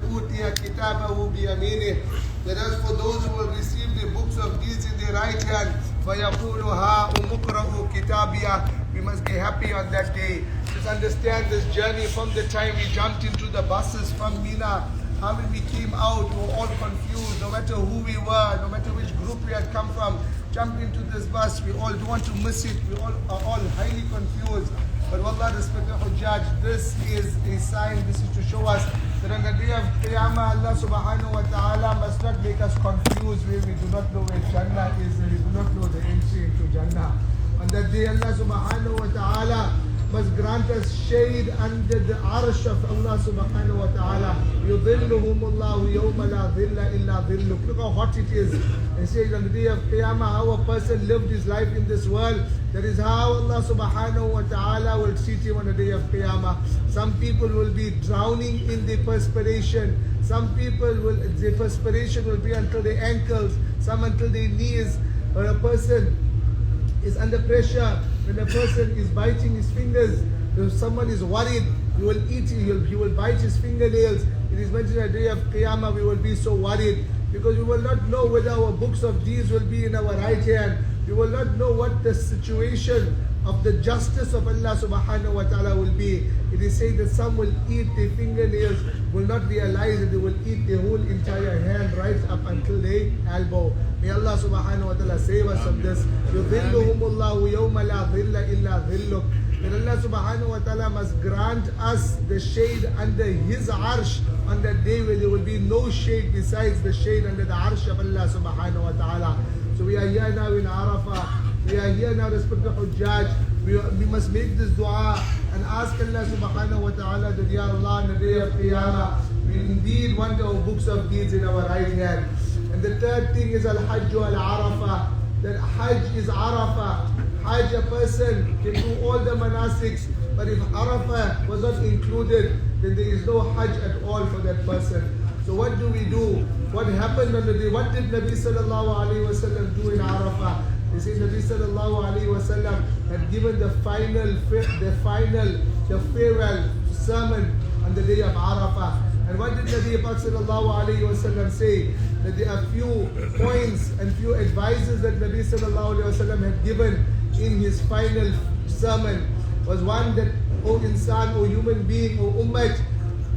أُوتِيَ كِتَابَهُ بِيَمِينِهِ. That as for those who will receive the books of deeds in their right hand, فَيَقُولُ هَاؤُمُ اقْرَءُوا كِتَابِيَهْ. We must be happy on that day. Just understand this journey from the time we jumped into the buses from Mina. How when we came out, we were all confused, no matter who we were, no matter which group we had come from. Jumped into this bus, we all don't want to miss it, we all are all highly confused. But wallah, respected Hujjaj, this is a sign, this is to show us that on the day of Qiyamah, Allah subhanahu wa ta'ala must not make us confused where we do not know where Jannah is and we do not know the entry into Jannah. On that day, Allah subhanahu wa ta'ala must grant us shade under the arsh of Allah subhanahu wa ta'ala. يُظِلُّهُمُ اللَّهُ يَوْمَ لَا ظِلَّ إِلَّا ظِلُّهُ. Look how hot it is. And say on the day of Qiyamah, how a person lived his life in this world. That is how Allah subhanahu wa ta'ala will treat him on the day of Qiyamah. Some people will be drowning in the perspiration. Some people the perspiration will be until their ankles, some until their knees. Or a person is under pressure, when a person is biting his fingers, if someone is worried, he will eat, he will bite his fingernails. It is mentioned on the day of Qiyamah, we will be so worried because we will not know whether our books of deeds will be in our right hand. We will not know what the situation of the justice of Allah subhanahu wa ta'ala will be. It is said that some will eat their fingernails, will not realize that they will eat their whole entire hand right up until their elbow. May Allah subhanahu wa ta'ala save us from this. يُظِلُّهُمُ اللَّهُ يَوْمَ لَا ظِلَّ إِلَّا ظِلُّهُ. That Allah subhanahu wa ta'ala must grant us the shade under His arsh on that day where there will be no shade besides the shade under the arsh of Allah subhanahu wa ta'ala. So we are here now in Arafah. We are here now, respected Hujjaj. We must make this dua and ask Allah subhanahu wa ta'ala that, Ya Allah, on the day of Qiyamah, we indeed want our books of deeds in our right hand. And the third thing is Al-Hajj Al-Arafah. That Hajj is Arafah. Hajj, a person can do all the manasiks, but if Arafah was not included, then there is no Hajj at all for that person. So what do we do? What happened on the day? What did Nabi sallallahu alayhi wa sallam do in Arafah? They say Nabi sallallahu alayhi wa sallam had given the farewell sermon on the day of Arafah. And what did Nabi sallallahu alayhi wa sallam say? That there are few points and few advices that Nabi sallallahu alayhi wa sallam had given in his final sermon. Was one that, O insan, O human being, O ummat,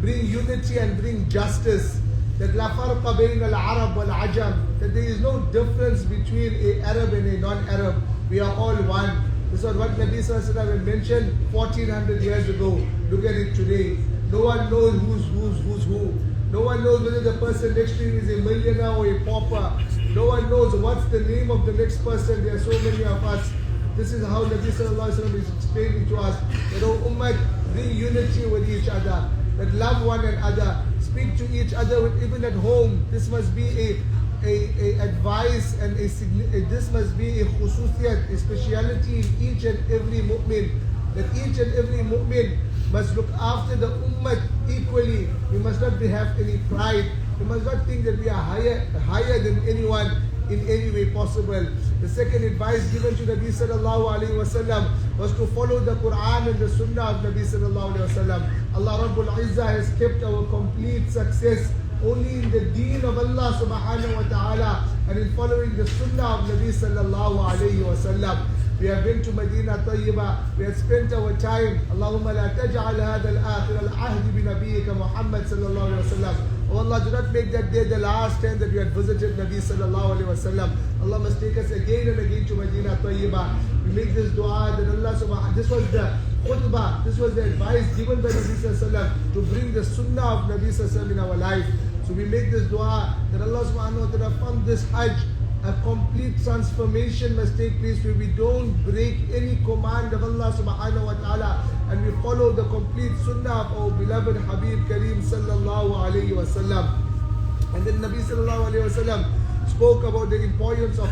bring unity and bring justice. That la farqa bayna al-Arab wal-Ajam, that there is no difference between an Arab and a non-Arab. We are all one. This was what Nabi sallallahu alayhi wa sallam had mentioned 1400 years ago. Look at it today. No one knows who's who. No one knows whether the person next to you is a millionaire or a pauper. No one knows what's the name of the next person. There are so many of us. This is how Nabi sallallahu alayhi wa sallam is explaining to us that, O ummah, bring unity with each other, that love one another, speak to each other even at home. This must be a advice and this must be a khususiyat, a speciality in each and every mu'min. That each and every mu'min must look after the ummah equally. We must not have any pride. We must not think that we are higher than anyone in any way possible. The second advice given to Nabi sallallahu alayhi wa sallam was to follow the Quran and the Sunnah of Nabi sallallahu alayhi wa sallam. Allah Rabbul Izzah has kept our complete success only in the deen of Allah subhanahu wa ta'ala and in following the Sunnah of Nabi sallallahu alayhi wa sallam. We have been to Medina Tayyibah. We have spent our time. Allahumma la taj'al hadha al-akhir al-ahd bi nabiyyika Muhammad sallallahu alayhi wa sallam. Oh Allah, do not make that day the last time that we had visited Nabi sallallahu alayhi wa sallam. Allah must take us again and again to Medina Tayyibah. We make this dua that Allah subhanahu. This was the khutbah. This was the advice given by Nabi sallallahu alayhi wa sallam to bring the sunnah of Nabi sallallahu alayhi wa sallam in our life. So we make this dua that Allah subhanahu wa ta'ala from this Hajj, a complete transformation must take place where we don't break any command of Allah subhanahu wa ta'ala and we follow the complete sunnah of our beloved Habib Kareem sallallahu alayhi wa sallam. And then Nabi sallallahu alayhi wa sallam spoke about the importance of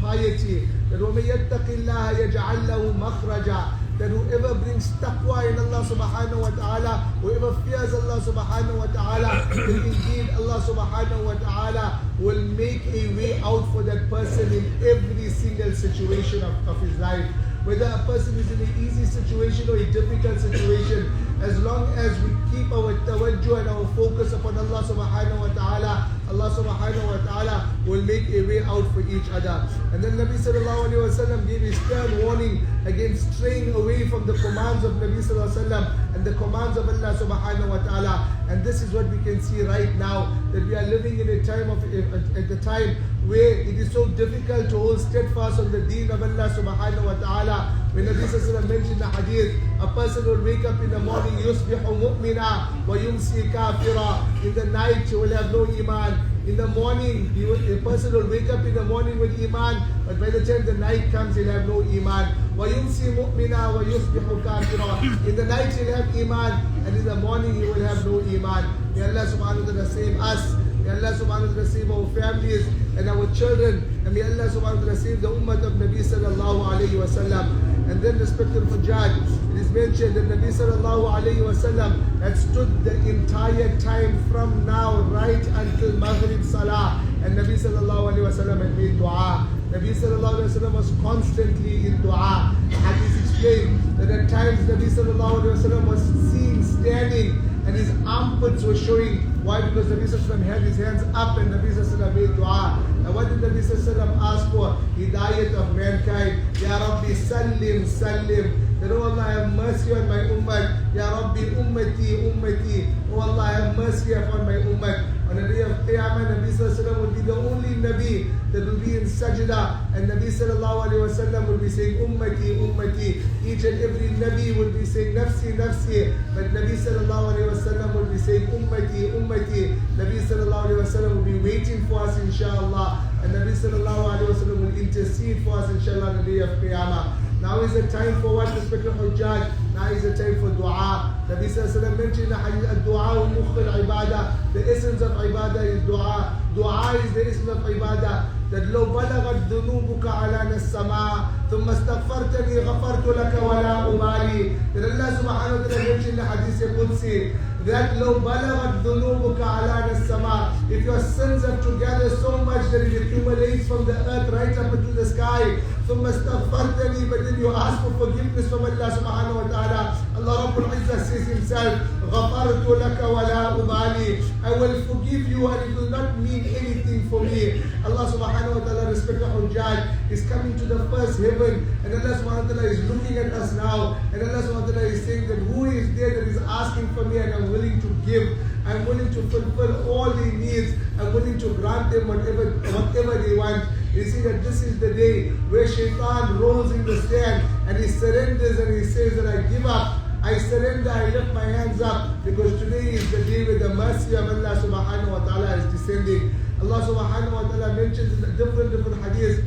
piety. That وَمَن يَتَّقِ اللَّهَ يَجْعَلْ لَهُ مَخْرَجًا. That whoever brings taqwa in Allah subhanahu wa ta'ala, whoever fears Allah subhanahu wa ta'ala, then indeed Allah subhanahu wa ta'ala will make a way out for that person in every single situation of his life. whether a person is in an easy situation or a difficult situation, as long as we keep our tawajjuh and our focus upon Allah subhanahu wa ta'ala, Allah subhanahu wa ta'ala will make a way out for each other. And then Nabi sallallahu alayhi wa sallam gave a stern warning against straying away from the commands of Nabi sallallahu alayhi wa sallam and the commands of Allah subhanahu wa ta'ala. And this is what we can see right now, that we are living in a time at the time where it is so difficult to hold steadfast on the deen of Allah subhanahu wa ta'ala. When Nabi sallallahu alayhi wa sallam mentioned the hadith, a person will wake up in the morning, يُصْبِحُ مُؤْمِنًا وَيُمْسِي كَافِرًا. In the night he will have no iman. In the morning, a person will wake up in the morning with iman, but by the time the night comes, he'll have no iman. وَيُمْسِي مُؤْمِنًا وَيُصْبِحُ كَافِرًا. In the night he'll have iman, and in the morning he will have no iman. May Allah subhanahu wa ta'ala save us. May Allah subhanahu wa ta'ala save our families and our children. And may Allah subhanahu wa ta'ala save the ummah of Nabi sallallahu alayhi wa sallam. And then respected Hujjaj, it is mentioned that Nabi sallallahu alayhi wa sallam had stood the entire time from now right until Maghrib Salah. And Nabi sallallahu alayhi wa sallam had made dua. Nabi sallallahu alayhi wa sallam was constantly in dua. Hadith explained that at times Nabi sallallahu alayhi wa sallam was seen standing and his armpits were showing. Why? Because Nabi sallallahu alayhi wa sallam had his hands up and Nabi sallallahu alayhi wa sallam made dua. And what did Nabi sallallahu alayhi wa sallam ask for? Hidayat of mankind. Ya Rabbi sallim, sallim. That, oh Allah, have mercy on my ummah. Ya Rabbi ummati, ummati. Oh Allah, have mercy upon my ummah. On the day of Qiyamah, Nabi sallallahu alayhi wa sallam will be the only Nabi that will be in sajda. And Nabi sallallahu alayhi wa sallam will be saying ummati, ummati. Each and every Nabi will be saying nafsi, nafsi. But Nabi sallallahu alayhi wa sallam will be saying ummati, ummati. Nabi sallallahu alayhi wa sallam will be waiting for us inshallah. And Nabi sallallahu alayhi wa sallam will intercede for us inshallah on the day of Qiyamah. Now is the time for what? Respected Hujjaj. Now is the time for dua. Nabi sallallahu alayhi wa sallam mentioned in the hadith, dua mukh al-ibadah. The essence of ibadah is dua. Dua is the essence of ibadah. That لو بلغت ذنوبك على السماء ثم استغفرتني غفرت لك ولا أبالي. That Allah subhanahu wa ta'ala mentioned in the hadith Qudsi that لو بلغت ذنوبك على السماء. If your sins have to gather so much that it accumulates from the earth right up into the sky, ثم استغفرتني, but then you ask for forgiveness from Allah subhanahu wa ta'ala. Allah Rabbul Izzah says himself, غفرت لك ولا أبالي. I will forgive you and it will not mean anything for me. Allah subhanahu wa ta'ala, respected Hujjaj, is coming to the first heaven, and Allah subhanahu wa ta'ala is looking at us now, and Allah subhanahu wa ta'ala is saying that who is there that is asking for me, and I'm willing to give. I'm willing to fulfill all their needs. I'm willing to grant them whatever they want. You see that this is the day where Shaitan rolls in the sand and he surrenders and he says that I give up. I surrender, I lift my hands up, because today is the day where the mercy of Allah subhanahu wa ta'ala is descending. Allah subhanahu wa ta'ala mentions in different hadiths,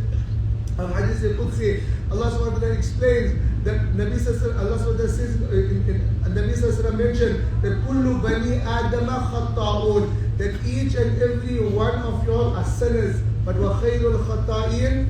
Hadith Qudsi, Allah subhanahu wa ta'ala explains that Nabi sallallahu Allah subhanahu wa ta'ala says, Nabi sallallahu mentioned that kullu bani adama khatta'un, that each and every one of you all are sinners, but wa khayrul khatta'in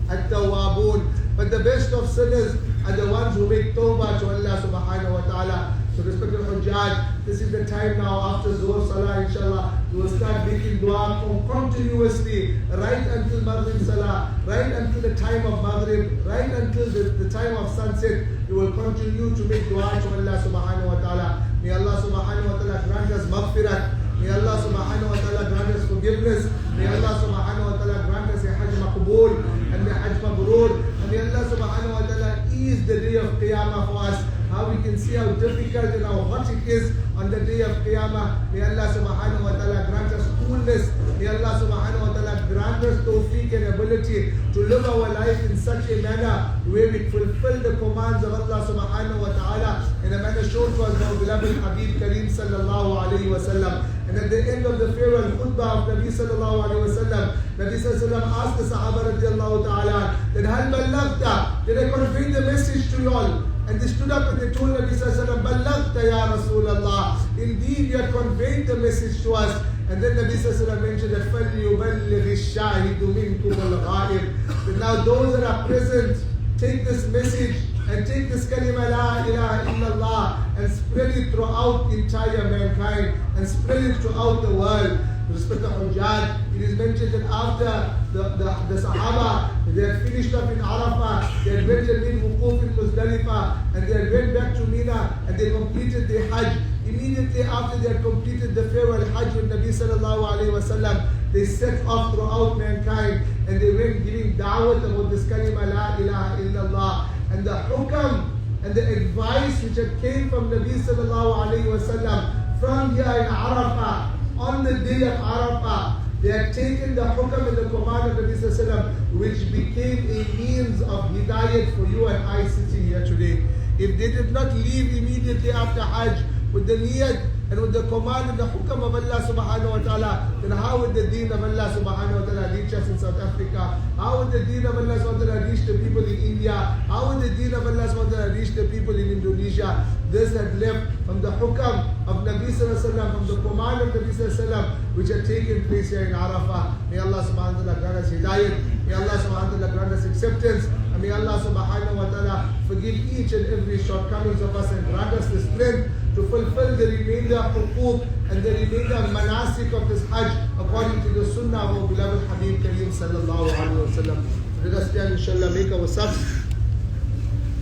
at-tawwabun. But the best of sinners are the ones who make tawbah to Allah subhanahu wa ta'ala. So respected Hujjaj, this is the time now after Zuhr Salah inshallah, you will start making dua continuously right until Maghrib Salah, right until the time of Maghrib, right until the time of sunset. You will continue to make dua to Allah subhanahu wa ta'ala. May Allah subhanahu wa ta'ala grant us maghfirat. May Allah subhanahu wa ta'ala grant us forgiveness. May Allah subhanahu wa ta'ala grant us a Hajj maqbool and a Hajj mabrur. And may Allah subhanahu wa ta'ala ease the day of Qiyamah for us. How we can see how difficult and how hot it is on the day of Qiyamah. May Allah subhanahu wa ta'ala grant us coolness. May Allah subhanahu wa ta'ala grant us tawfiq and ability to live our life in such a manner where we fulfill the commands of Allah subhanahu wa ta'ala in a manner shown to us by our beloved Habib Kareem sallallahu alayhi wa sallam. And at the end of the farewell khutbah of Nabi sallallahu alayhi wa sallam, Nabi sallallahu alayhi wa sallam asked the Sahaba radiallahu ta'ala that hal ballagta, did I convey the message to you all? And they stood up and they told Nabi sallallahu alayhi wa sallam, ballagta ya Rasulallah, indeed you have conveyed the message to us. And then Nabi sallallahu alayhi wa sallam mentioned that فَلْيُبَلِّغِ الشَّاهِدُ مِنْكُمُ الْغَائِبِ. That now those that are present, take this message and take this kalima la ilaha illallah and spread it throughout entire mankind and spread it throughout the world. respect the Hujjaj. It is mentioned that after the Sahaba, they had finished up in Arafah, they had went and made wuquf in Muzdalifah, and they had went back to Mina, and they completed their Hajj. Immediately after they had completed the farewell Hajj with Nabi sallallahu alayhi wa sallam, they set off throughout mankind, and they went giving da'wat about this kalima la ilaha illallah, and the hukam and the advice which had came from Nabi sallallahu alayhi wa sallam from here in Arafah, on the day of Arafah. They had taken the hukam and the command of Nabi sallallahu alayhi wa sallam, which became a means of hidayat for you and I sitting here today. If they did not leave immediately after Hajj with the niyat and with the command and the hukam of Allah subhanahu wa ta'ala, then how would the deen of Allah subhanahu wa ta'ala reach us in South Africa? How would the deen of Allah subhanahu wa ta'ala reach the people in India? How would the deen of Allah subhanahu wa ta'ala reach the people in Indonesia? This had left from the hukam of Nabi sallallahu alayhi wa sallam, from the command of Nabi sallallahu alayhi wa sallam, which had taken place here in Arafah. May Allah subhanahu wa ta'ala grant us hidayat. May Allah subhanahu wa ta'ala grant us acceptance. And may Allah subhanahu wa ta'ala forgive each and every shortcomings of us and grant us the strength to fulfill the remainder of huquq and the remainder of manasik of this Hajj according to the sunnah of our beloved Habib Kareem sallallahu alayhi wa sallam. Let us stand, inshallah, make our subs.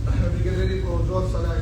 We get ready for Dhuhr Salah.